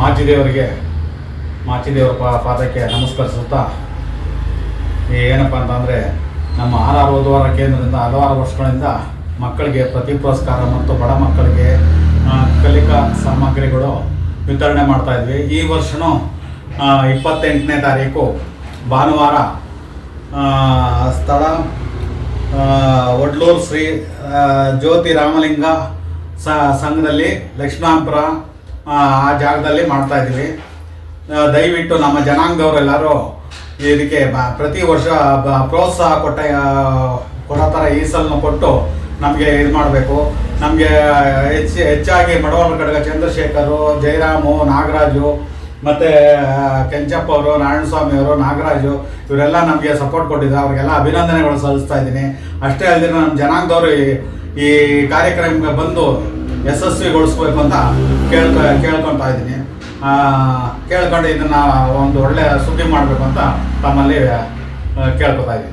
ಮಾಚಿದೇವರ ಪಾದಕ್ಕೆ ನಮಸ್ಕರಿಸುತ್ತಾ ಏನಪ್ಪ ಅಂತಂದರೆ ನಮ್ಮ ಆರ್ ಓದುವರ ಕೇಂದ್ರದಿಂದ ಹಲವಾರು ವರ್ಷಗಳಿಂದ ಮಕ್ಕಳಿಗೆ ಪ್ರತಿ ಪುರಸ್ಕಾರ ಮತ್ತು ಬಡ ಮಕ್ಕಳಿಗೆ ಕಲಿಕಾ ಸಾಮಗ್ರಿಗಳು ವಿತರಣೆ ಮಾಡ್ತಾಯಿದ್ವಿ. ಈ ವರ್ಷವೂ 28ನೇ ತಾರೀಕು ಭಾನುವಾರ ಸ್ಥಳ ಒಡ್ಲೂರು ಶ್ರೀ ಜ್ಯೋತಿ ರಾಮಲಿಂಗ ಸಂಘದಲ್ಲಿ ಲಕ್ಷ್ಮೀಪುರ ಆ ಜಾಗದಲ್ಲಿ ಮಾಡ್ತಾಯಿದ್ದೀವಿ. ದಯವಿಟ್ಟು ನಮ್ಮ ಜನಾಂಗದವರೆಲ್ಲರೂ ಇದಕ್ಕೆ ಪ್ರತಿ ವರ್ಷ ಪ್ರೋತ್ಸಾಹ ಕೊಡೋ ಥರ ಈ ಸಲನೂ ಕೊಟ್ಟು ನಮಗೆ ಇದು ಮಾಡಬೇಕು. ನಮಗೆ ಹೆಚ್ಚಾಗಿ ಮಡವಾಳ ಕಡಗ ಚಂದ್ರಶೇಖರು, ಜಯರಾಮು, ನಾಗರಾಜು ಮತ್ತು ಕೆಂಚಪ್ಪ ಅವರು, ನಾರಾಯಣಸ್ವಾಮಿ ಅವರು, ನಾಗರಾಜು ಇವರೆಲ್ಲ ನಮಗೆ ಸಪೋರ್ಟ್ ಕೊಟ್ಟಿದ್ದಾರೆ. ಅವ್ರಿಗೆಲ್ಲ ಅಭಿನಂದನೆಗಳು ಸಲ್ಲಿಸ್ತಾ ಇದ್ದೀನಿ. ಅಷ್ಟೇ ಅಲ್ಲದೆ ನಮ್ಮ ಜನಾಂಗದವರು ಈ ಕಾರ್ಯಕ್ರಮಕ್ಕೆ ಬಂದು ಯಶಸ್ವಿಗೊಳಿಸ್ಬೇಕು ಅಂತ ಕೇಳ್ಕೊತಾ ಇದ್ದೀನಿ. ಕೇಳ್ಕೊಂಡು ಇದನ್ನು ಒಂದು ಒಳ್ಳೆಯ ಸುದ್ದಿ ಮಾಡಬೇಕು ಅಂತ ತಮ್ಮಲ್ಲಿ ಕೇಳ್ಕೊತಾ ಇದ್ದೀನಿ.